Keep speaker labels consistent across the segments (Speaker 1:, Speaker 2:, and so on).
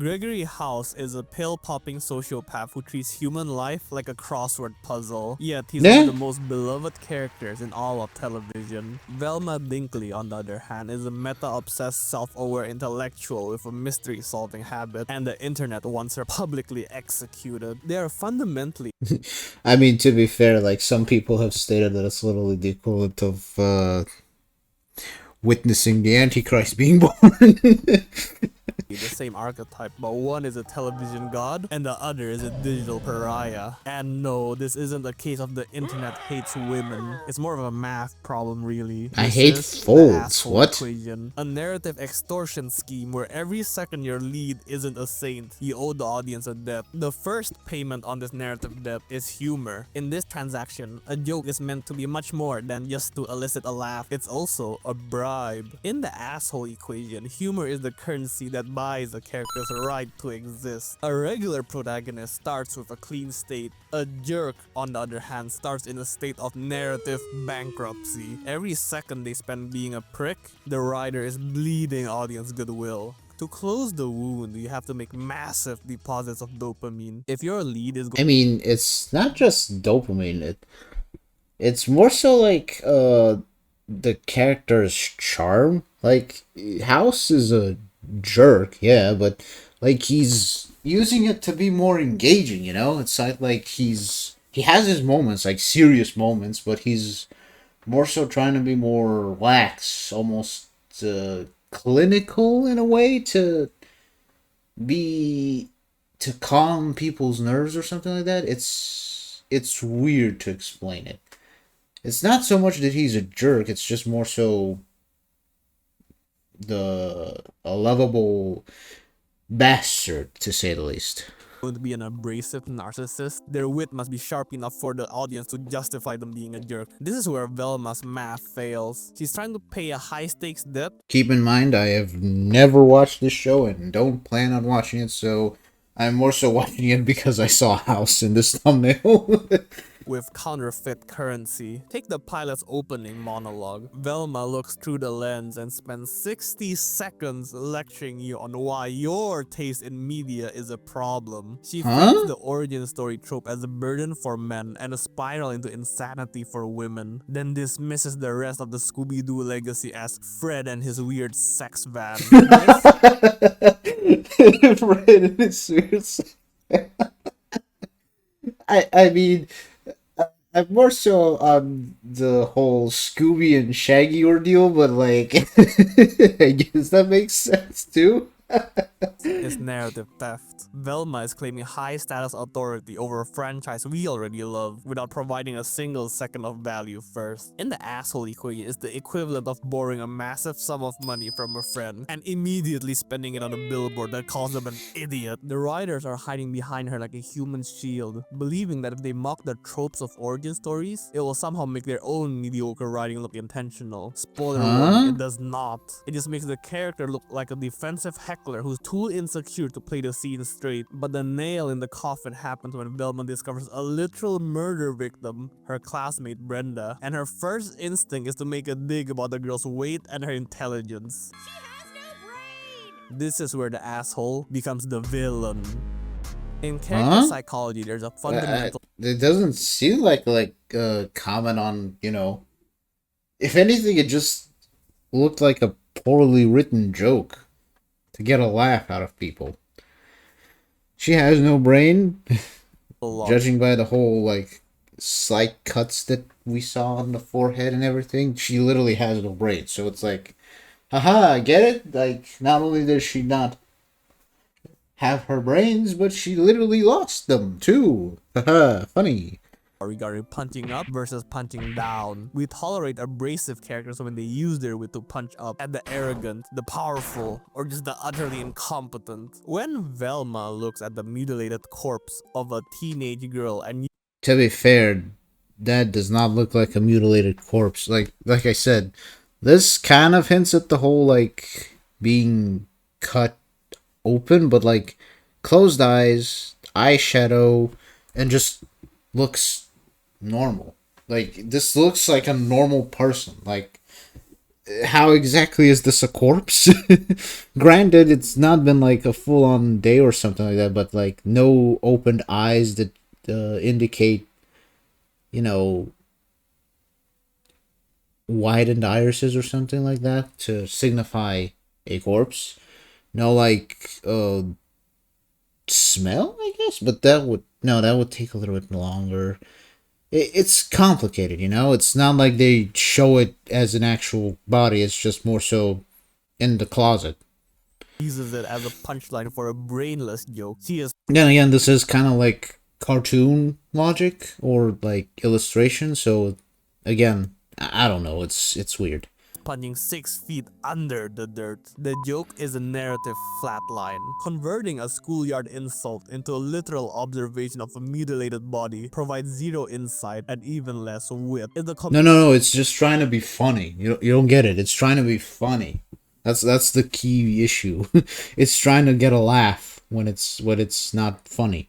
Speaker 1: Gregory House is a pill-popping sociopath who treats human life like a crossword puzzle, yet he's one of
Speaker 2: Yeah.
Speaker 1: the most beloved characters in all of television. Velma Dinkley, on the other hand, is a meta-obsessed, self-aware intellectual with a mystery-solving habit, and the internet wants her publicly executed. They are fundamentally
Speaker 2: I mean, to be fair, like some people have stated that it's literally the equivalent of witnessing the Antichrist being born.
Speaker 1: the same archetype, but one is a television god and the other is a digital pariah. And no, this isn't a case of the internet hates women. It's more of a math problem, really.
Speaker 2: I
Speaker 1: This
Speaker 2: hate
Speaker 1: is the
Speaker 2: folds.
Speaker 1: asshole
Speaker 2: What?
Speaker 1: equation, a narrative extortion scheme where every second your lead isn't a saint, you owe the audience a debt. The first payment on this narrative debt is humor. In this transaction, a joke is meant to be much more than just to elicit a laugh. It's also a bribe. In the asshole equation, humor is the currency that buys a character's right to exist. A regular protagonist starts with a clean state. A jerk, on the other hand, starts in a state of narrative bankruptcy. Every second they spend being a prick, the writer is bleeding audience goodwill. To close the wound, you have to make massive deposits of dopamine. If your lead is
Speaker 2: I mean, it's not just dopamine. It's more so like the character's charm. Like House is a jerk, yeah, but like he's using it to be more engaging. It's like he has his moments, like serious moments, but he's more so trying to be more lax, almost clinical in a way be to calm people's nerves or something like that. It's weird to explain it. It's not so much that he's a jerk, it's just more so a lovable bastard, to say the least.
Speaker 1: going to be an abrasive narcissist, their wit must be sharp enough for the audience to justify them being a jerk. This is where Velma's math fails. She's trying to pay a high-stakes debt.
Speaker 2: Keep in mind, I have never watched this show and don't plan on watching it, so I'm more so watching it because I saw House in this thumbnail.
Speaker 1: With counterfeit currency. Take the pilot's opening monologue. Velma looks through the lens and spends 60 seconds lecturing you on why your taste in media is a problem. She frames
Speaker 2: Huh?
Speaker 1: the origin story trope as a burden for men and a spiral into insanity for women, then dismisses the rest of the Scooby-Doo legacy as Fred and his weird sex van.
Speaker 2: Right, it's weird. I mean, I'm more so on the whole Scooby and Shaggy ordeal, but like, I guess that makes sense too.
Speaker 1: Is narrative theft. Velma is claiming high status authority over a franchise we already love without providing a single second of value first. In the asshole equation is the equivalent of borrowing a massive sum of money from a friend and immediately spending it on a billboard that calls them an idiot. The writers are hiding behind her like a human shield, believing that if they mock the tropes of origin stories, it will somehow make their own mediocre writing look intentional. Spoiler warning,
Speaker 2: Huh?
Speaker 1: it does not. It just makes the character look like a defensive heckler who's too insecure to play the scene straight. But the nail in the coffin happens when Velma discovers a literal murder victim, her classmate Brenda, and her first instinct is to make a dig about the girl's weight and her intelligence.
Speaker 3: She has no brain!
Speaker 1: This is where the asshole becomes the villain. In character
Speaker 2: Huh?
Speaker 1: psychology, there's a fundamental
Speaker 2: It doesn't seem like a comment on, if anything, it just looked like a poorly written joke to get a laugh out of people. She has no brain,
Speaker 1: law.
Speaker 2: judging by the whole like slight cuts that we saw on the forehead and everything. She literally has no brain, so it's like, haha, get it? Like, not only does she not have her brains, but she literally lost them too. Haha, funny.
Speaker 1: Regarding punching up versus punching down. We tolerate abrasive characters when they use their wit to punch up at the arrogant, the powerful, or just the utterly incompetent. When Velma looks at the mutilated corpse of a teenage girl and
Speaker 2: To be fair, that does not look like a mutilated corpse. Like I said, this kind of hints at the whole like being cut open, but like closed eyes, eyeshadow, and just looks normal. Like this looks like a normal person. Like how exactly is this a corpse? Granted, it's not been like a full-on day or something like that, but like no opened eyes that indicate, you know, widened irises or something like that to signify a corpse. No, like smell, I guess, but that would take a little bit longer. It's complicated, you know. It's not like they show it as an actual body. It's just more so in the closet.
Speaker 1: Uses it as a punchline for a brainless joke. She is
Speaker 2: Then again, this is kind of like cartoon logic or like illustration. So again, I don't know. It's weird.
Speaker 1: punching 6 feet under the dirt. The joke is a narrative flatline, converting a schoolyard insult into a literal observation of a mutilated body provides zero insight and even less wit.
Speaker 2: No. It's just trying to be funny. You don't get it. It's trying to be funny. That's the key issue. It's trying to get a laugh when it's not funny.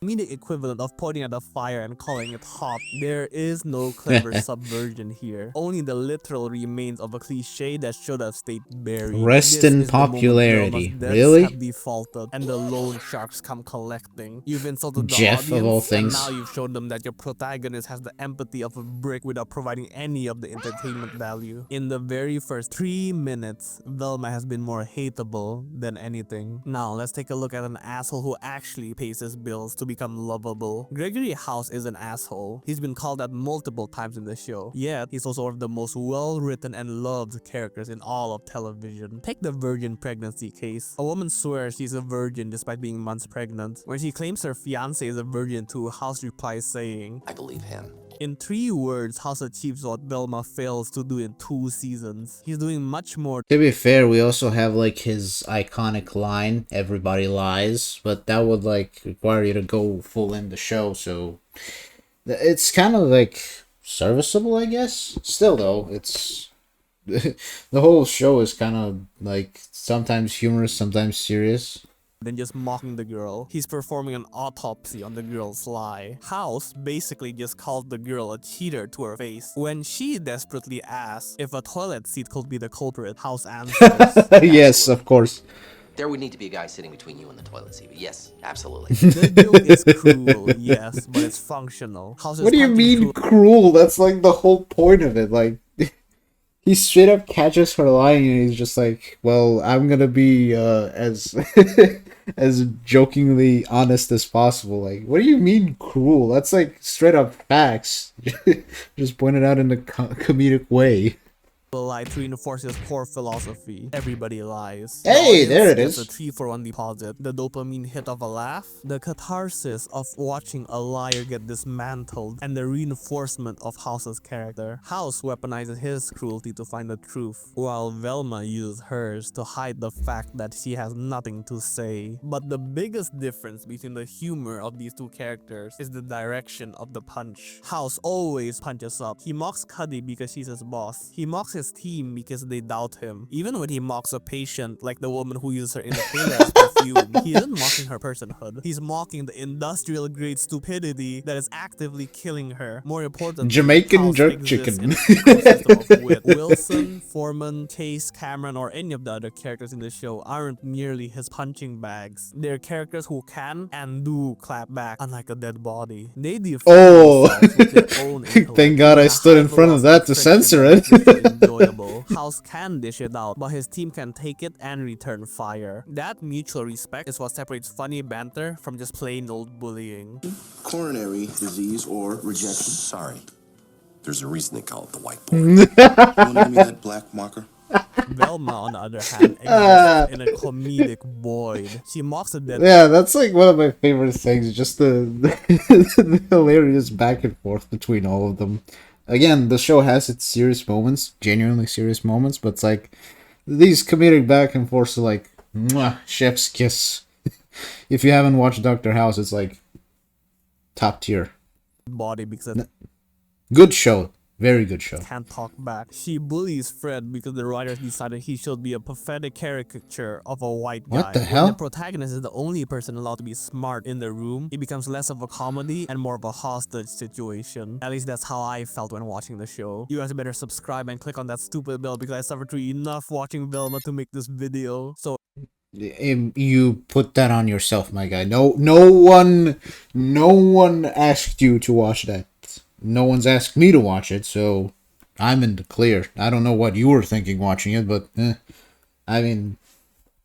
Speaker 1: Comedic equivalent of pointing at a fire and calling it hot. There is no clever subversion here. Only the literal remains of a cliche that should have stayed buried.
Speaker 2: Rest
Speaker 1: This
Speaker 2: in
Speaker 1: is the moment
Speaker 2: popularity.
Speaker 1: Velma's debts
Speaker 2: Really?
Speaker 1: have defaulted and the loan sharks come collecting. You've insulted the
Speaker 2: Jeff,
Speaker 1: audience,
Speaker 2: of all
Speaker 1: and
Speaker 2: things.
Speaker 1: now you've shown them that your protagonist has the empathy of a brick without providing any of the entertainment value. In the very first 3 minutes, Velma has been more hateable than anything. Now, let's take a look at an asshole who actually pays his bills to become lovable. Gregory House is an asshole. He's been called that multiple times in the show. Yet, he's also one of the most well-written and loved characters in all of television. Take the virgin pregnancy case. A woman swears she's a virgin despite being months pregnant. When she claims her fiance is a virgin too, House replies saying,
Speaker 4: I believe him.
Speaker 1: in 3 words, House achieves what Velma fails to do in 2 seasons. He's doing much more.
Speaker 2: To be fair, we also have like his iconic line, "Everybody lies," but that would like require you to go full in the show, so it's kind of like serviceable, I guess. Still though, it's the whole show is kind of like sometimes humorous, sometimes serious.
Speaker 1: Than just mocking the girl. He's performing an autopsy on the girl's lie. House basically just called the girl a cheater to her face. When she desperately asks if a toilet seat could be the culprit, House answers.
Speaker 2: Yes, of course.
Speaker 4: There would need to be a guy sitting between you and the toilet seat. But yes, absolutely.
Speaker 1: The joke is cruel, yes, but it's functional. House is
Speaker 2: What do you
Speaker 1: punching
Speaker 2: mean cruel? That's like the whole point of it. Like, he straight up catches her lying, and he's just like, "Well, I'm gonna be as as jokingly honest as possible." Like, what do you mean cruel? That's like straight up facts, just pointed out in a comedic way.
Speaker 1: lie to reinforce his core philosophy. Everybody lies.
Speaker 2: Hey,
Speaker 1: The audience
Speaker 2: there it
Speaker 1: gets
Speaker 2: is.
Speaker 1: a 3-for-1 deposit. The dopamine hit of a laugh, the catharsis of watching a liar get dismantled, and the reinforcement of House's character. House weaponizes his cruelty to find the truth, while Velma uses hers to hide the fact that she has nothing to say. But the biggest difference between the humor of these two characters is the direction of the punch. House always punches up. He mocks Cuddy because she's his boss. He mocks his team because they doubt him. Even when he mocks a patient, like the woman who uses her inhaler as perfume, he isn't mocking her personhood. He's mocking the industrial grade stupidity that is actively killing her. More importantly,
Speaker 2: Jamaican
Speaker 1: House
Speaker 2: jerk
Speaker 1: exists
Speaker 2: chicken.
Speaker 1: in an ecosystem of wit. Wilson, Foreman, Chase, Cameron, or any of the other characters in the show aren't merely his punching bags. They're characters who can and do clap back, unlike a dead body. They define
Speaker 2: Oh,
Speaker 1: themselves with their own intellect.
Speaker 2: thank God I
Speaker 1: The
Speaker 2: stood in front of that to
Speaker 1: high-velocity
Speaker 2: censor
Speaker 1: friction
Speaker 2: it.
Speaker 1: that is enjoyable. House can dish it out, but his team can take it and return fire. That mutual respect is what separates funny banter from just plain old bullying.
Speaker 5: Coronary disease or rejection.
Speaker 6: Sorry. There's a reason they call it the whiteboard.
Speaker 5: You want to give me that black marker?
Speaker 1: Velma, on the other hand, exists in a comedic void. She mocks a dead
Speaker 2: Yeah, that's like one of my favorite things. Just the hilarious back and forth between all of them. Again, the show has its serious moments, genuinely serious moments, but it's like these comedic back and forths are like mwah, chef's kiss. If you haven't watched Dr. House, it's like top tier.
Speaker 1: body because
Speaker 2: Good show. Very good show.
Speaker 1: can't talk back. She bullies Fred because the writers decided he should be a pathetic caricature of a white guy.
Speaker 2: What the
Speaker 1: When
Speaker 2: hell?
Speaker 1: the protagonist is the only person allowed to be smart in the room, it becomes less of a comedy and more of a hostage situation. At least that's how I felt when watching the show. You guys better subscribe and click on that stupid bell because I suffered through enough watching Velma to make this video. So
Speaker 2: You put that on yourself, my guy. No one asked you to watch that. No one's asked me to watch it, so I'm in the clear. I don't know what you were thinking watching it, but I mean,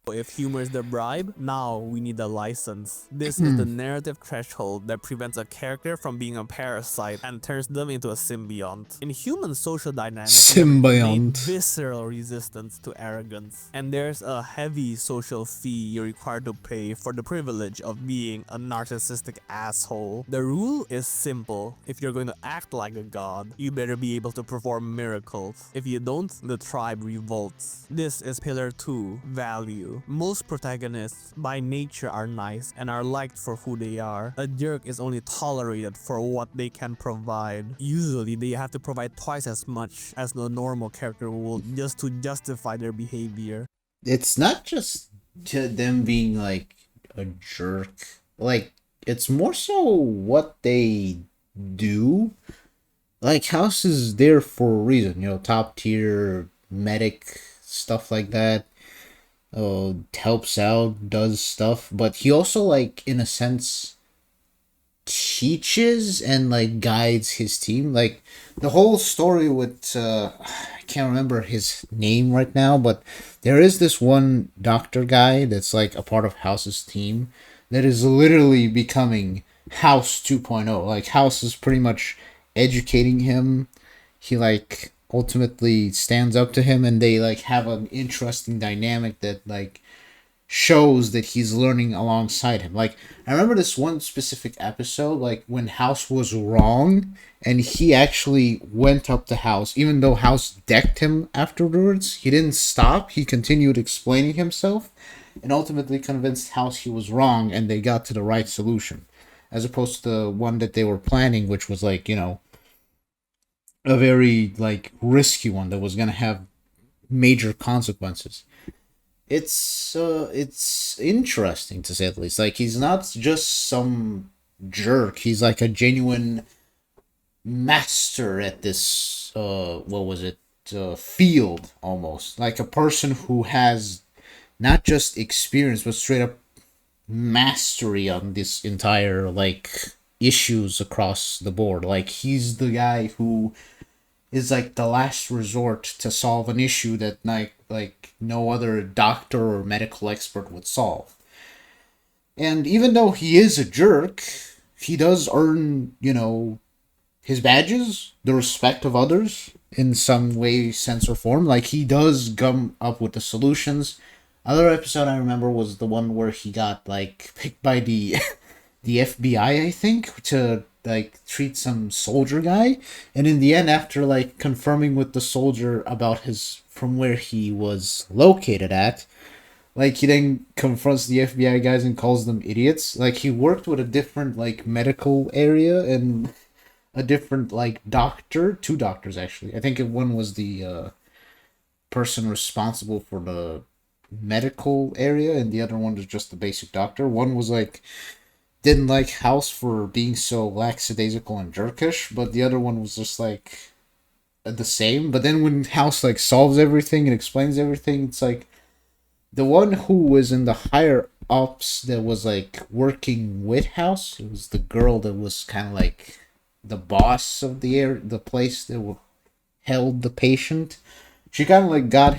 Speaker 1: if humor is the bribe, now we need a license. This is the narrative threshold that prevents a character from being a parasite and turns them into a symbiont. In human social dynamics, we have
Speaker 2: Symbiont.
Speaker 1: innate visceral resistance to arrogance, and there's a heavy social fee you're required to pay for the privilege of being a narcissistic asshole. The rule is simple: if you're going to act like a god, you better be able to perform miracles. If you don't, the tribe revolts. This is pillar 2, value. Most protagonists by nature are nice and are liked for who they are. A jerk is only tolerated for what they can provide. Usually they have to provide twice as much as the normal character would just to justify their behavior.
Speaker 2: it's not just to them being like a jerk. Like, it's more so what they do. Like, House is there for a reason, top tier medic, stuff like that. Helps out, does stuff, but he also, like, in a sense, teaches and like guides his team. Like, the whole story with I can't remember his name right now, but there is this one doctor guy that's like a part of House's team that is literally becoming House 2.0. Like, House is pretty much educating him. He like ultimately stands up to him, and they like have an interesting dynamic that like shows that he's learning alongside him. Like, I remember this one specific episode, like when House was wrong and he actually went up to House, even though House decked him afterwards, he didn't stop. He continued explaining himself and ultimately convinced House he was wrong, and they got to the right solution. As opposed to the one that they were planning, which was like, a very like risky one that was gonna have major consequences. It's interesting to say the least. Like, he's not just some jerk. He's like a genuine master at this field, almost like a person who has not just experience but straight up mastery on this entire like issues across the board. Like, he's the guy who is like the last resort to solve an issue that like no other doctor or medical expert would solve. And even though he is a jerk, he does earn, his badges, the respect of others in some way, sense, or form. Like, he does come up with the solutions. Other episode I remember was the one where he got like picked by the the FBI, I think, to like treat some soldier guy, and in the end, after like confirming with the soldier about his from where he was located at, like, he then confronts the FBI guys and calls them idiots. Like, he worked with a different like medical area and a different like doctor, two doctors actually. I think one was the person responsible for the medical area, and the other one was just the basic doctor. One was like didn't like House for being so lackadaisical and jerkish, but the other one was just like the same. But then when House like solves everything and explains everything, it's like the one who was in the higher ups that was like working with House. It was the girl that was kind of like the boss of the place that held the patient. She kind of like got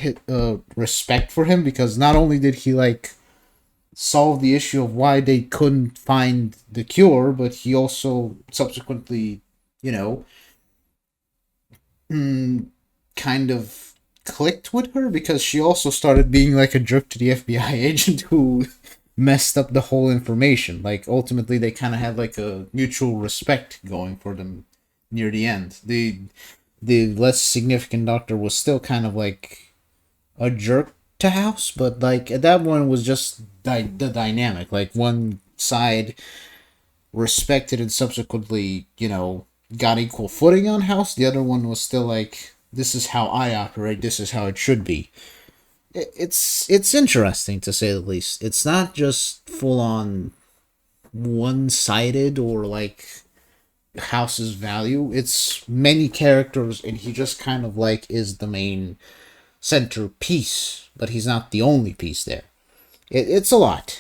Speaker 2: respect for him because not only did he like solve the issue of why they couldn't find the cure, but he also subsequently, kind of clicked with her because she also started being like a jerk to the FBI agent who messed up the whole information. Like, ultimately, they kind of had like a mutual respect going for them near the end. The less significant doctor was still kind of like a jerk to House, but like that one was just the dynamic. Like, one side respected and subsequently, got equal footing on House. The other one was still like, this is how I operate, this is how it should be. It's interesting to say the least. It's not just full on one sided or like House's value. It's many characters, and he just kind of like is the main centerpiece, but he's not the only piece there. It's a lot.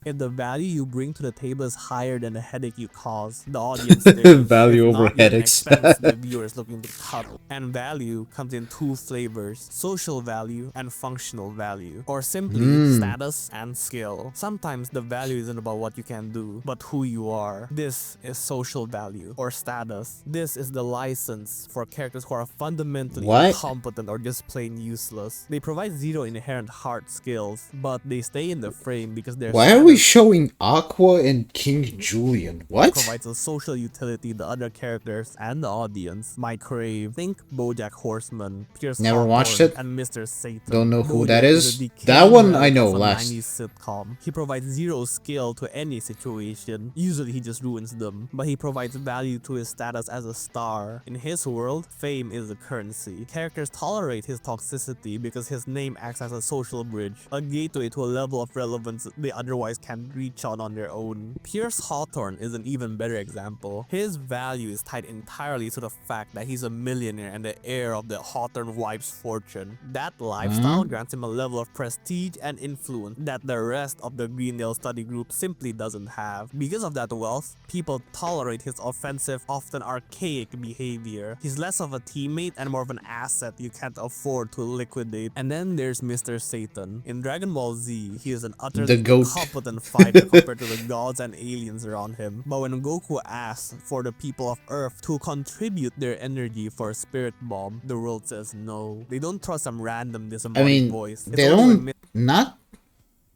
Speaker 1: If the value you bring to the table is higher than the headache you cause, the audience stays.
Speaker 2: Value
Speaker 1: If
Speaker 2: over
Speaker 1: not, you're an
Speaker 2: headaches.
Speaker 1: expense the viewer is looking to cut. And value comes in two flavors: social value and functional value, or simply status and skill. Sometimes the value isn't about what you can do, but who you are. This is social value or status. This is the license for characters who are fundamentally
Speaker 2: What?
Speaker 1: incompetent or just plain useless. They provide zero inherent hard skills, but they stay in the frame because they're
Speaker 2: Why are we showing Aqua and King Julian? What?
Speaker 1: provides a social utility the other characters and the audience might crave. Think BoJack Horseman, Pierce
Speaker 2: Never watched
Speaker 1: Hawthorne,
Speaker 2: it.
Speaker 1: and Mr. Satan.
Speaker 2: Don't know who
Speaker 1: BoJack
Speaker 2: that is.
Speaker 1: a decaying
Speaker 2: That one I
Speaker 1: relic
Speaker 2: know
Speaker 1: of a
Speaker 2: last.
Speaker 1: 90s sitcom. He provides zero skill to any situation. Usually he just ruins them, but he provides value to his status as a star. In his world, fame is a currency. Characters tolerate his toxicity because his name acts as a social bridge, a gateway to a level of relevance they otherwise can't reach on their own. Pierce Hawthorne is an even better example. His value is tied entirely to the fact that he's a millionaire and the heir of the Hawthorne wife's fortune. That lifestyle grants him a level of prestige and influence that the rest of the Greendale study group simply doesn't have. Because of that wealth, people tolerate his offensive, often archaic behavior. He's less of a teammate and more of an asset you can't afford to liquidate. And then there's Mr. Satan. In Dragon Ball Z, he is an utterly
Speaker 2: The goat.
Speaker 1: incompetent fighter compared to the gods and aliens around him. But when Goku asks for the people of Earth to contribute their energy for a spirit bomb, the world says no. They don't trust some random
Speaker 2: I
Speaker 1: disembodied
Speaker 2: mean,
Speaker 1: voice. It's
Speaker 2: they
Speaker 1: only when
Speaker 2: don't. Not.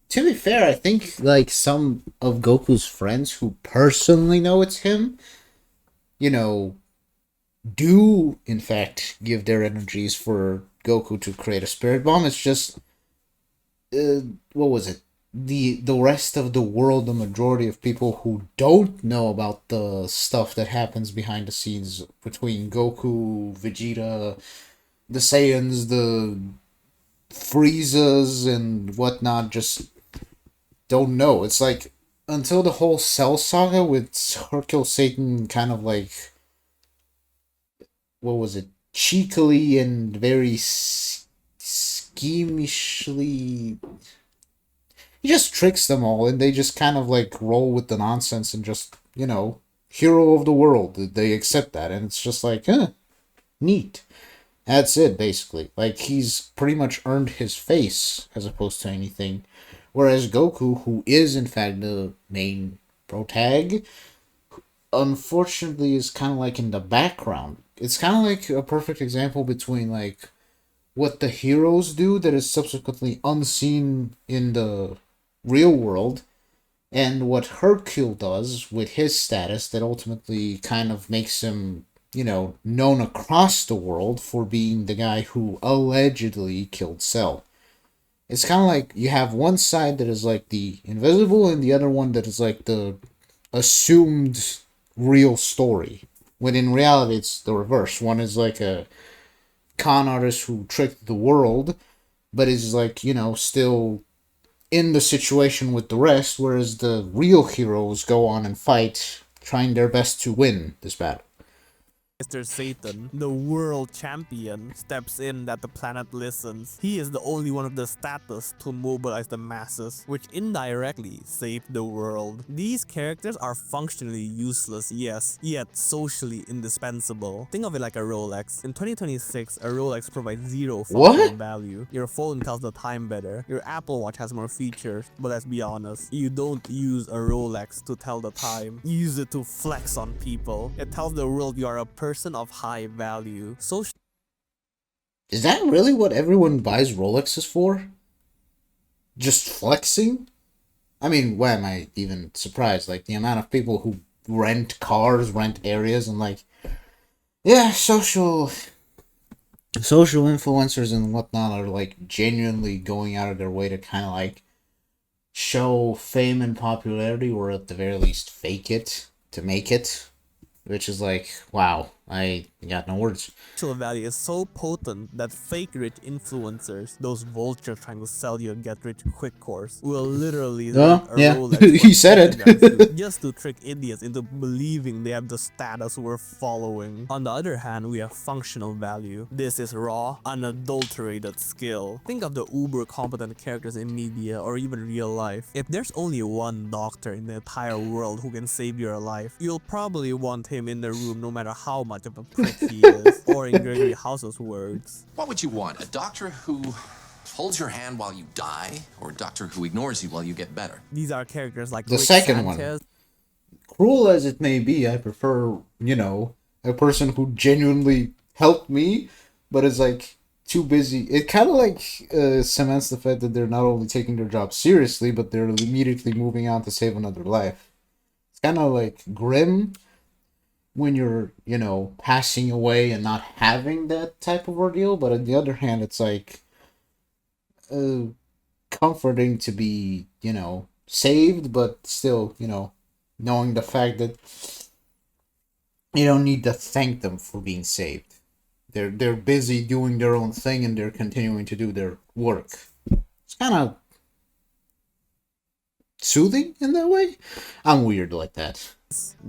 Speaker 2: To be fair, I think like some of Goku's friends who personally know it's him, you know, do in fact give their energies for Goku to create a spirit bomb. It's just, what was it? The rest of the world, the majority of people who don't know about the stuff that happens behind the scenes between Goku, Vegeta, the Saiyans, the Friezas, and whatnot, just don't know. It's like until the whole Cell saga with Hercule Satan kind of like, what was it, cheekily and very schemishly, he just tricks them all, and they just kind of like roll with the nonsense and just, you know, hero of the world. They accept that, and it's just like, neat. That's it, basically. Like, he's pretty much earned his face as opposed to anything. Whereas Goku, who is in fact the main protag, unfortunately is kind of like in the background. It's kind of like a perfect example between like what the heroes do that is subsequently unseen in the real world, and what Hercule does with his status that ultimately kind of makes him, you know, known across the world for being the guy who allegedly killed Cell. It's kind of like you have one side that is like the invisible and the other one that is like the assumed real story. When in reality it's the reverse. One is like a con artist who tricked the world, but is like, you know, still in the situation with the rest, whereas the real heroes go on and fight, trying their best to win this battle.
Speaker 1: Mr. Satan, the world champion, steps in that the planet listens. He is the only one with the status to mobilize the masses, which indirectly saved the world. These characters are functionally useless, yes, yet socially indispensable. Think of it like a Rolex. In 2026, a Rolex provides zero functional value. Your phone tells the time better. Your Apple Watch has more features, but let's be honest, you don't use a Rolex to tell the time. You use it to flex on people. It tells the world you are a person of high value.
Speaker 2: Is that really what everyone buys Rolexes for? Just flexing? I mean, why am I even surprised? Like, the amount of people who rent cars, rent areas, and like, yeah, social influencers and whatnot are like genuinely going out of their way to kind of like show fame and popularity, or at the very least fake it to make it. which is like, wow, I got no words.
Speaker 1: Social value is so potent that fake rich influencers, those vultures trying to sell you a get rich quick course, will literally rent a
Speaker 2: Yeah,
Speaker 1: Rolex
Speaker 2: he said it.
Speaker 1: just to trick idiots into believing they have the status we're following. On the other hand, we have functional value. This is raw, unadulterated skill. Think of the uber competent characters in media or even real life. If there's only one doctor in the entire world who can save your life, you'll probably want him in the room no matter how much of a prick he is. Or in Gregory House's words,
Speaker 6: What would you want? A doctor who holds your hand while you die, or a doctor who ignores you while you get better?
Speaker 1: these are characters like
Speaker 2: The
Speaker 1: Rick
Speaker 2: second one.
Speaker 1: Sanchez,
Speaker 2: Cruel as it may be, I prefer, a person who genuinely helped me, but is like too busy. It kind of like cements the fact that they're not only taking their job seriously, but they're immediately moving on to save another life. It's kind of like grim when you're, passing away and not having that type of ordeal, but on the other hand, it's like comforting to be, saved, but still, knowing the fact that you don't need to thank them for being saved. They're busy doing their own thing and they're continuing to do their work. It's kind of soothing in that way. I'm weird like that.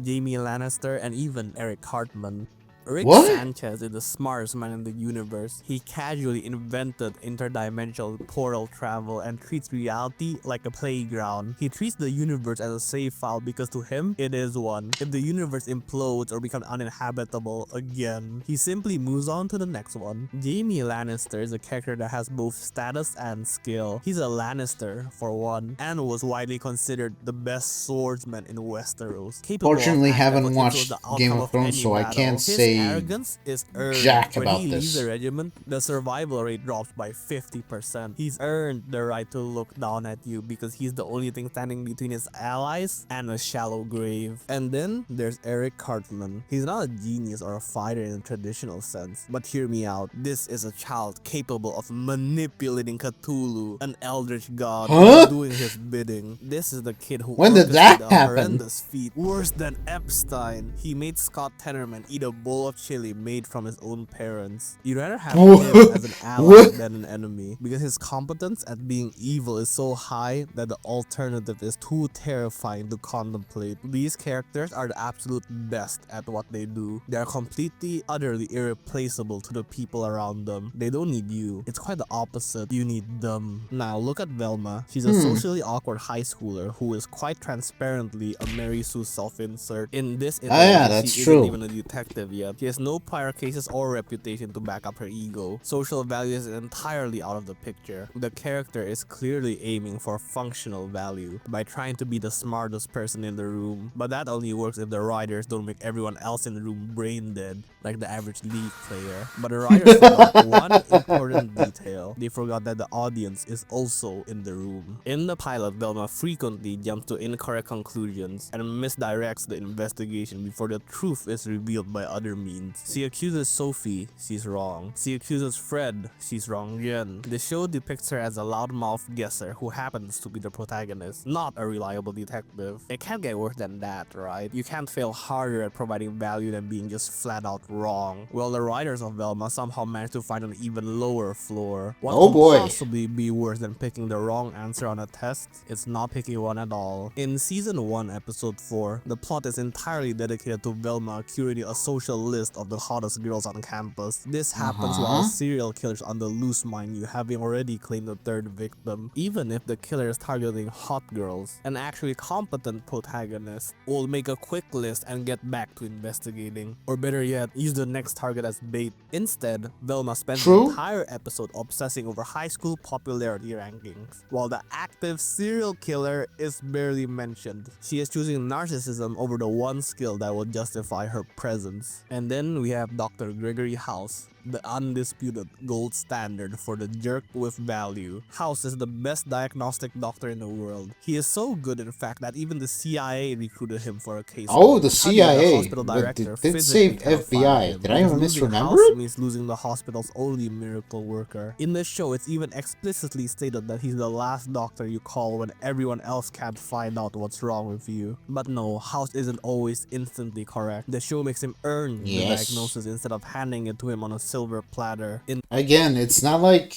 Speaker 1: Jamie Lannister, and even Eric Cartman. Rick
Speaker 2: What?
Speaker 1: Sanchez is the smartest man in the universe. He casually invented interdimensional portal travel and treats reality like a playground. He treats the universe as a save file because to him, it is one. If the universe implodes or becomes uninhabitable again, he simply moves on to the next one. Jamie Lannister is a character that has both status and skill. He's a Lannister, for one, and was widely considered the best swordsman in Westeros. Capable of
Speaker 2: Fortunately,
Speaker 1: acting
Speaker 2: haven't
Speaker 1: to
Speaker 2: watched
Speaker 1: influence the
Speaker 2: Game
Speaker 1: outcome
Speaker 2: of Thrones,
Speaker 1: any
Speaker 2: so I
Speaker 1: battle.
Speaker 2: can't
Speaker 1: His
Speaker 2: say
Speaker 1: arrogance is earned.
Speaker 2: jack
Speaker 1: When
Speaker 2: about
Speaker 1: he leaves
Speaker 2: this.
Speaker 1: the regiment, the survival rate drops by 50%. He's earned the right to look down at you because he's the only thing standing between his allies and a shallow grave. And then there's Eric Cartman. He's not a genius or a fighter in a traditional sense, but hear me out. This is a child capable of manipulating Cthulhu, an eldritch god,
Speaker 2: Huh?
Speaker 1: doing his bidding. This is the kid who
Speaker 2: When did that
Speaker 1: orchestrated a
Speaker 2: happen?
Speaker 1: horrendous feat, worse than Epstein. He made Scott Tenorman eat a bowl of chili made from his own parents. You'd rather have him as an ally than an enemy, because his competence at being evil is so high that the alternative is too terrifying to contemplate. These characters are the absolute best at what they do. They are completely, utterly irreplaceable to the people around them. They don't need you. It's quite the opposite. You need them. Now look at Velma. She's a socially awkward high schooler who is quite transparently a Mary Sue self-insert. In this iteration,
Speaker 2: that's
Speaker 1: she
Speaker 2: true.
Speaker 1: isn't even a detective yet. She has no prior cases or reputation to back up her ego. Social value is entirely out of the picture. The character is clearly aiming for functional value by trying to be the smartest person in the room, but that only works if the writers don't make everyone else in the room brain dead like the average League player. But the writers forgot one important detail. They forgot that the audience is also in the room. In the pilot, Velma frequently jumps to incorrect conclusions and misdirects the investigation before the truth is revealed by other means. She accuses Sophie, she's wrong. She accuses Fred, she's wrong again. The show depicts her as a loudmouth guesser who happens to be the protagonist, not a reliable detective. It can't get worse than that, right? You can't fail harder at providing value than being just flat out wrong. Well, the writers of Velma somehow managed to find an even lower floor. What
Speaker 2: Oh
Speaker 1: could
Speaker 2: boy.
Speaker 1: possibly be worse than picking the wrong answer on a test? It's not picking one at all. In season 1, episode 4, the plot is entirely dedicated to Velma curating a social list of the hottest girls on campus. This happens while serial killers on the loose, mind you, having already claimed the third victim. Even if the killer is targeting hot girls, an actually competent protagonist will make a quick list and get back to investigating. Or better yet, use the next target as bait. Instead, Velma spends the
Speaker 2: True.
Speaker 1: entire episode obsessing over high school popularity rankings, while the active serial killer is barely mentioned. She is choosing narcissism over the one skill that will justify her presence. And then we have Dr. Gregory House, the undisputed gold standard for the jerk with value. House is the best diagnostic doctor in the world. He is so good, in fact, that even the CIA recruited him for a case.
Speaker 2: Oh, the
Speaker 1: Tanya, the
Speaker 2: CIA.
Speaker 1: hospital
Speaker 2: But
Speaker 1: director,
Speaker 2: it did
Speaker 1: physically
Speaker 2: say
Speaker 1: cannot fire
Speaker 2: FBI.
Speaker 1: him,
Speaker 2: Did I
Speaker 1: because losing
Speaker 2: misremember
Speaker 1: House
Speaker 2: it?
Speaker 1: means losing the hospital's only miracle worker. In the show, it's even explicitly stated that he's the last doctor you call when everyone else can't find out what's wrong with you. But no, House isn't always instantly correct. The show makes him earn the
Speaker 2: Yes.
Speaker 1: diagnosis instead of handing it to him on a silver platter. In
Speaker 2: Again, it's not like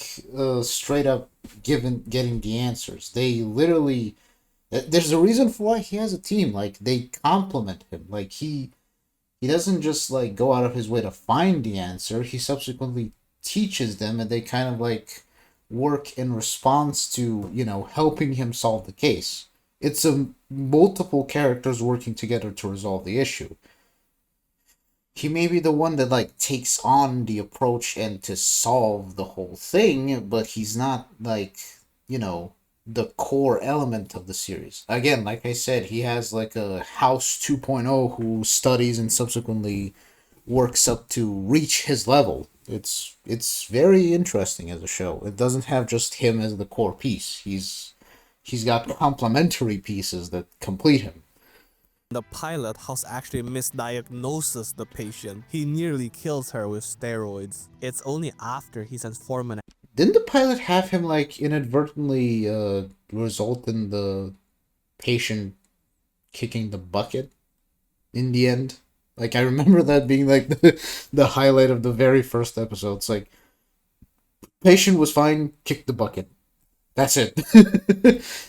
Speaker 2: straight up getting the answers. They literally, there's a reason for why he has a team. Like, they compliment him. Like, he doesn't just like go out of his way to find the answer. He subsequently teaches them, and they kind of like work in response to, you know, helping him solve the case. It's a multiple characters working together to resolve the issue. He may be the one that like takes on the approach and to solve the whole thing, but he's not like, you know, the core element of the series. Again, like I said, he has like a House 2.0 who studies and subsequently works up to reach his level. It's very interesting as a show. It doesn't have just him as the core piece. He's got complementary pieces that complete him.
Speaker 1: the pilot, House actually misdiagnoses the patient. He nearly kills her with steroids. It's only after he sends Foreman.
Speaker 2: Didn't the pilot have him like inadvertently result in the patient kicking the bucket in the end? Like, I remember that being like the highlight of the very first episode. It's like, patient was fine, kicked the bucket. That's it.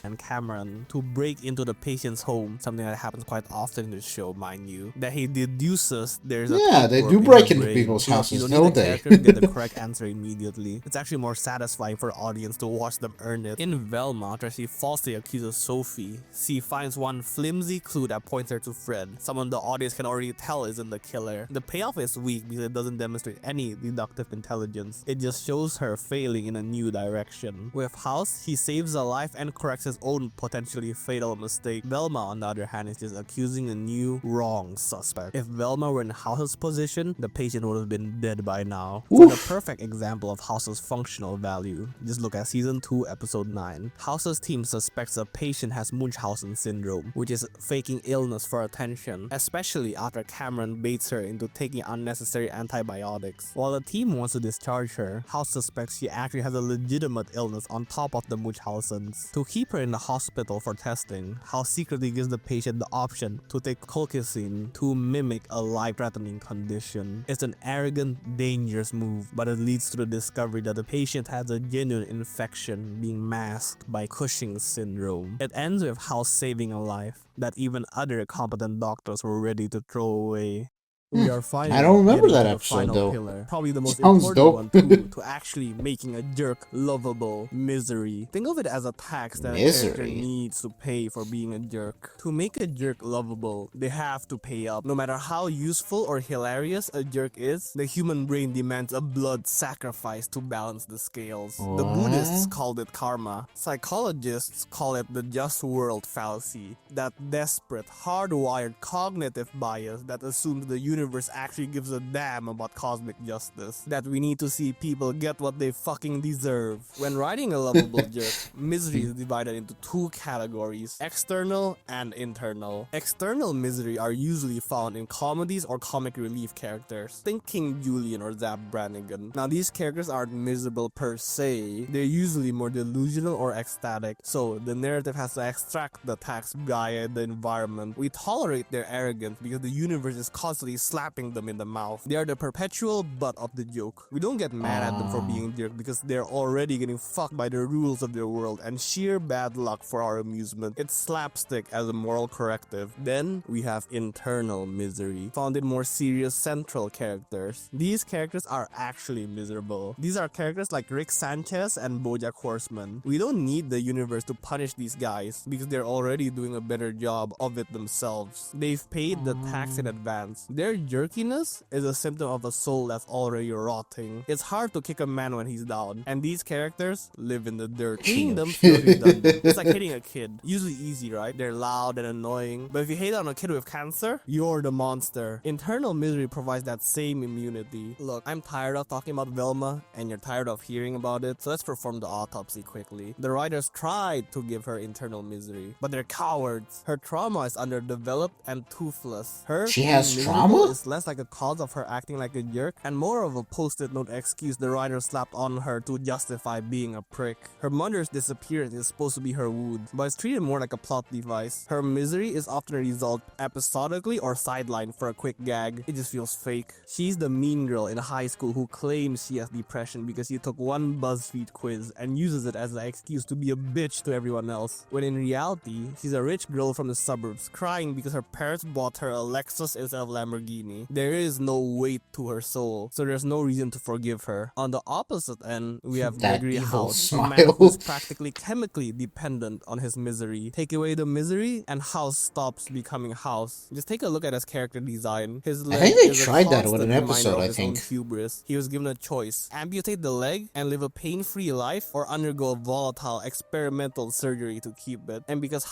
Speaker 1: and Cameron to break into the patient's home, something that happens quite often in the show, mind you, that he deduces there's a
Speaker 2: Yeah, they
Speaker 1: tapeworm
Speaker 2: do
Speaker 1: in
Speaker 2: break
Speaker 1: the
Speaker 2: into
Speaker 1: brain.
Speaker 2: people's
Speaker 1: You
Speaker 2: houses,
Speaker 1: don't
Speaker 2: don't
Speaker 1: need the
Speaker 2: they?
Speaker 1: character to get the correct answer immediately. It's actually more satisfying for the audience to watch them earn it. In Velma, after she falsely accuses Sophie, she finds one flimsy clue that points her to Fred, someone the audience can already tell isn't the killer. The payoff is weak because it doesn't demonstrate any deductive intelligence. It just shows her failing in a new direction. With House, he saves a life and corrects his own potentially fatal mistake. Velma, on the other hand, is just accusing a new wrong suspect. If Velma were in House's position, the patient would have been dead by now. For the perfect example of House's functional value, just look at season 2 episode 9. House's team suspects a patient has Munchausen syndrome, which is faking illness for attention, especially after Cameron baits her into taking unnecessary antibiotics. While the team wants to discharge her, House suspects she actually has a legitimate illness on top of the Munchausens. To keep her in the hospital for testing, House secretly gives the patient the option to take colchicine to mimic a life-threatening condition. It's an arrogant, dangerous move, but it leads to the discovery that the patient has a genuine infection being masked by Cushing's syndrome. It ends with House saving a life that even other competent doctors were ready to throw away. We are finally
Speaker 2: I don't remember
Speaker 1: getting
Speaker 2: that
Speaker 1: to the
Speaker 2: episode,
Speaker 1: final
Speaker 2: though.
Speaker 1: pillar. Probably the most
Speaker 2: Sounds
Speaker 1: important
Speaker 2: dope.
Speaker 1: one too, to actually making a jerk lovable. Misery. Think of it as a tax that a character
Speaker 2: Misery.
Speaker 1: needs to pay for being a jerk. To make a jerk lovable, they have to pay up. No matter how useful or hilarious a jerk is, the human brain demands a blood sacrifice to balance the scales. The Buddhists called it karma. Psychologists call it the just world fallacy. That desperate, hardwired cognitive bias that assumes the universe actually gives a damn about cosmic justice. That we need to see people get what they fucking deserve. When writing a lovable jerk, misery is divided into two categories: external and internal. External misery are usually found in comedies or comic relief characters. Think King Julian or Zap Brannigan. Now these characters aren't miserable per se, they're usually more delusional or ecstatic, so the narrative has to extract the tax via the environment. We tolerate their arrogance because the universe is constantly slapping them in the mouth. They are the perpetual butt of the joke. We don't get mad at them for being jerk because they're already getting fucked by the rules of their world and sheer bad luck for our amusement. It's slapstick as a moral corrective. Then we have internal misery, found in more serious central characters. These characters are actually miserable. These are characters like Rick Sanchez and BoJack Horseman. We don't need the universe to punish these guys because they're already doing a better job of it themselves. They've paid the tax in advance. Their jerkiness is a symptom of a soul that's already rotting. It's hard to kick a man when he's down, and these characters live in the dirt. Hitting them feels redundant. It's like hitting a kid. Usually easy, right? They're loud and annoying, but if you hate on a kid with cancer, you're the monster. Internal misery provides that same immunity. Look, I'm tired of talking about Velma, and you're tired of hearing about it, so let's perform the autopsy quickly. The writers tried to give her internal misery, but they're cowards. Her trauma is underdeveloped and toothless.
Speaker 2: She has
Speaker 1: being
Speaker 2: trauma?
Speaker 1: miserable is less like a cause of her acting like a jerk and more of a post-it note excuse the writer slapped on her to justify being a prick. Her mother's disappearance is supposed to be her wound, but it's treated more like a plot device. Her misery is often resolved episodically or sidelined for a quick gag. It just feels fake. She's the mean girl in high school who claims she has depression because she took one BuzzFeed quiz and uses it as an excuse to be a bitch to everyone else, when in reality, she's a rich girl from the suburbs crying because her parents bought her a Lexus instead of Lamborghini. There is no weight to her soul, so there's no reason to forgive her. On the opposite end, we have
Speaker 2: That
Speaker 1: Gregory
Speaker 2: evil
Speaker 1: House, a
Speaker 2: smile.
Speaker 1: man who's practically chemically dependent on his misery. Take away the misery, and House stops becoming House. Just take a look at his character design. His leg
Speaker 2: think they
Speaker 1: is a
Speaker 2: tried that with an
Speaker 1: constant reminder
Speaker 2: episode,
Speaker 1: of
Speaker 2: I
Speaker 1: his own
Speaker 2: think.
Speaker 1: hubris. He was given a choice: amputate the leg and live a pain-free life, or undergo a volatile experimental surgery to keep it. And because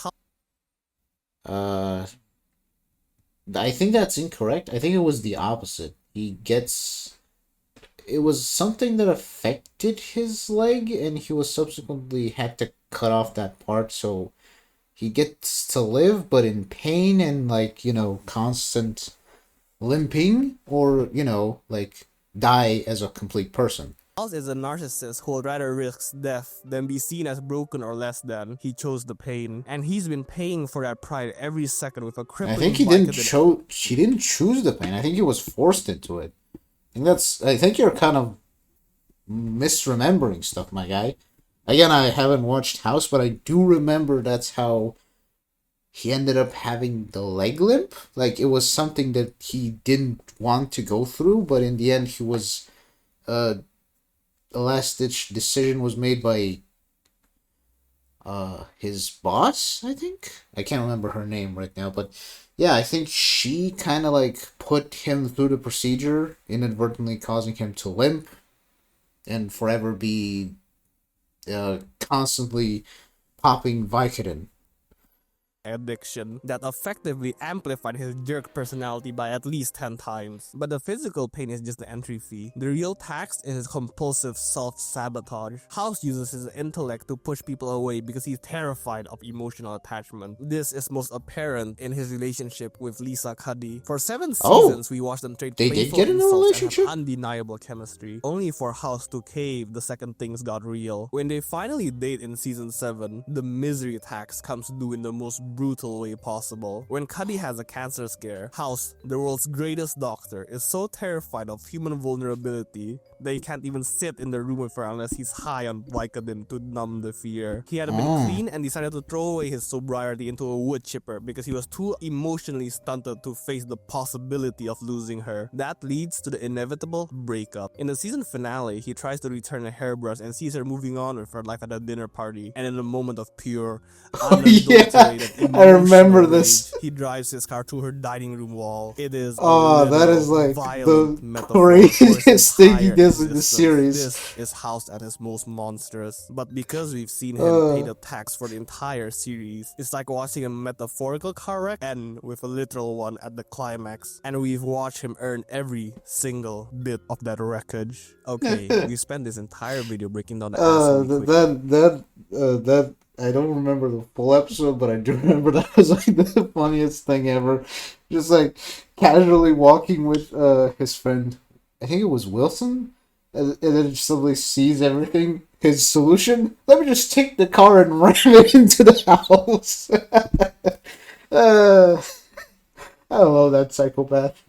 Speaker 2: I think that's incorrect. I think it was the opposite. It was something that affected his leg, and he was subsequently had to cut off that part, so he gets to live, but in pain and, like, constant limping, or, like, die as a complete person.
Speaker 1: House is a narcissist who would rather risk death than be seen as broken or less than. He chose the pain, and he's been paying for that pride every second with a
Speaker 2: I
Speaker 1: crippling
Speaker 2: think he didn't choose the pain. I think he was forced into it. I think you're kind of misremembering stuff, my guy. Again, I haven't watched House, but I do remember that's how he ended up having the leg limp. Like, it was something that he didn't want to go through, but in the end, he was, a last-ditch decision was made by, his boss, I think? I can't remember her name right now, but yeah, I think she kind of, like, put him through the procedure, inadvertently causing him to limp and forever be constantly popping Vicodin.
Speaker 1: addiction that effectively amplified his jerk personality by at least 10 times. But the physical pain is just the entry fee. The real tax is his compulsive self-sabotage. House uses his intellect to push people away because he's terrified of emotional attachment. This is most apparent in his relationship with Lisa Cuddy. For 7 seasons, we watched them trade
Speaker 2: they did
Speaker 1: playful
Speaker 2: get in a
Speaker 1: insults and
Speaker 2: relationship?
Speaker 1: have undeniable chemistry, only for House to cave the second things got real. When they finally date in season 7, the misery tax comes due in the most brutal way possible. When Cuddy has a cancer scare, House, the world's greatest doctor, is so terrified of human vulnerability that he can't even sit in the room with her unless he's high on Vicodin to numb the fear. He had been clean and decided to throw away his sobriety into a wood chipper because he was too emotionally stunted to face the possibility of losing her. That leads to the inevitable breakup. In the season finale, he tries to return a hairbrush and sees her moving on with her life at a dinner party, and in a moment of pure, unadulterated
Speaker 2: I remember
Speaker 1: emotional
Speaker 2: this.
Speaker 1: rage, he drives his car to her dining room wall. It is
Speaker 2: That is like
Speaker 1: violent
Speaker 2: the
Speaker 1: metaphor for his
Speaker 2: craziest thing he
Speaker 1: entire
Speaker 2: does in the
Speaker 1: existence.
Speaker 2: series.
Speaker 1: This is House at his most monstrous. But because we've seen him pay the tax for the entire series, it's like watching a metaphorical car wreck end with a literal one at the climax. And we've watched him earn every single bit of that wreckage. Okay, we spent this entire video breaking down the asshole.
Speaker 2: That I don't remember the full episode, but I do remember that was like the funniest thing ever. Just like casually walking with his friend, I think it was Wilson, and then suddenly sees everything. His solution: let me just take the car and ram it into the house. I love that psychopath.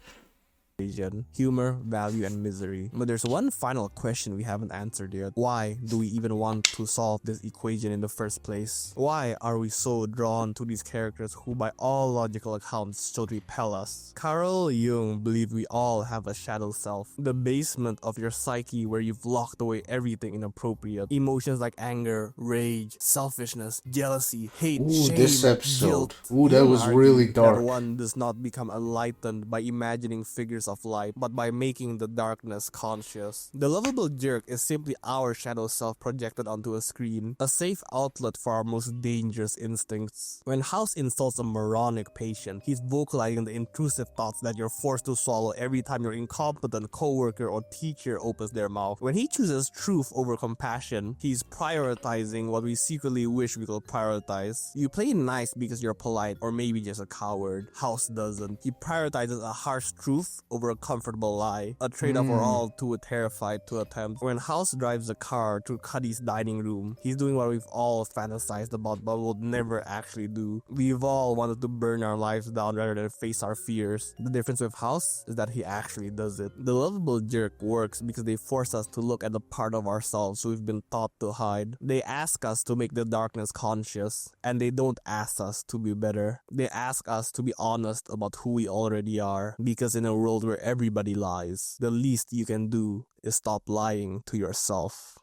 Speaker 1: equation: humor, value, and misery. But there's one final question we haven't answered yet. Why do we even want to solve this equation in the first place? Why are we so drawn to these characters who by all logical accounts should repel us? Carl Jung believed we all have a shadow self, the basement of your psyche where you've locked away everything inappropriate. Emotions like anger, rage, selfishness, jealousy, hate,
Speaker 2: Ooh,
Speaker 1: shame,
Speaker 2: this episode.
Speaker 1: guilt.
Speaker 2: Ooh, that
Speaker 1: Jung
Speaker 2: was
Speaker 1: argued
Speaker 2: really
Speaker 1: that
Speaker 2: dark.
Speaker 1: one does not become enlightened by imagining figures of light, but by making the darkness conscious. The lovable jerk is simply our shadow self projected onto a screen, a safe outlet for our most dangerous instincts. When House insults a moronic patient, he's vocalizing the intrusive thoughts that you're forced to swallow every time your incompetent coworker or teacher opens their mouth. When he chooses truth over compassion, he's prioritizing what we secretly wish we could prioritize. You play nice because you're polite, or maybe just a coward. House doesn't. He prioritizes a harsh truth over a comfortable lie, a trade-off we're all too terrified to attempt. When House drives a car to Cuddy's dining room, he's doing what we've all fantasized about but would never actually do. We've all wanted to burn our lives down rather than face our fears. The difference with House is that he actually does it. The lovable jerk works because they force us to look at the part of ourselves we've been taught to hide. They ask us to make the darkness conscious, and they don't ask us to be better. They ask us to be honest about who we already are, because in a world where everybody lies, the least you can do is stop lying to yourself.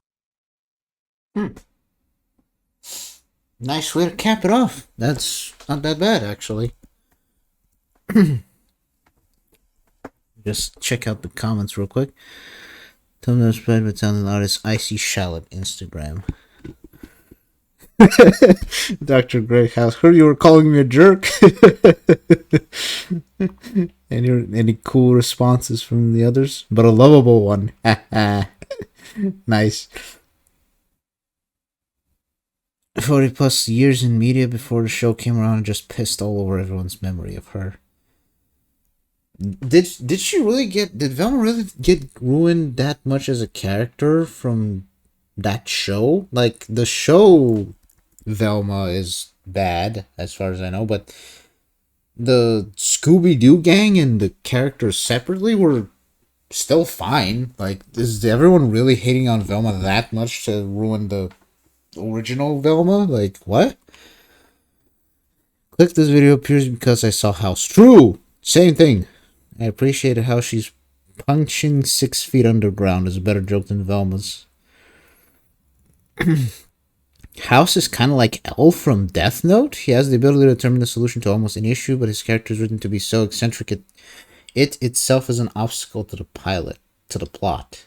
Speaker 2: Nice way to cap it off. That's not that bad, actually. Just check out the comments real quick. Thumbnail spread with talented artist Icy Shallot, Instagram. Dr. Greg House, heard you were calling me a jerk. Any cool responses from the others? But a lovable one. Nice. 40 plus years in media before the show came around and just pissed all over everyone's memory of her. Did Velma really get ruined that much as a character from that show? Like, the show Velma is bad, as far as I know, but the Scooby-Doo gang and the characters separately were still fine. Like, is everyone really hating on Velma that much to ruin the original Velma? Like, what? Click this video appears because I saw House. True! Same thing. I appreciated how she's punching 6 feet underground is a better joke than Velma's. House is kind of like L from Death Note. He has the ability to determine the solution to almost any issue, but his character is written to be so eccentric it itself is an obstacle to the plot.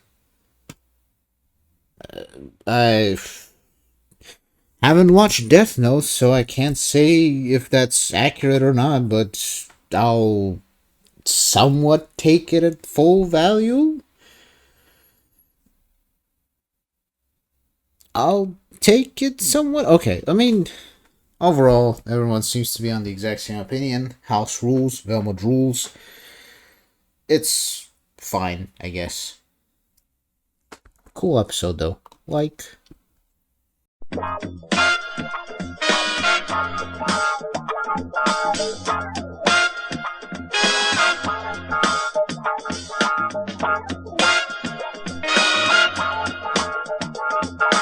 Speaker 2: I haven't watched Death Note, so I can't say if that's accurate or not, but I'll somewhat take it at full value. I'll take it somewhat. Okay, I mean, overall, everyone seems to be on the exact same opinion. House rules, Velma drools. It's fine, I guess. Cool episode, though. Like...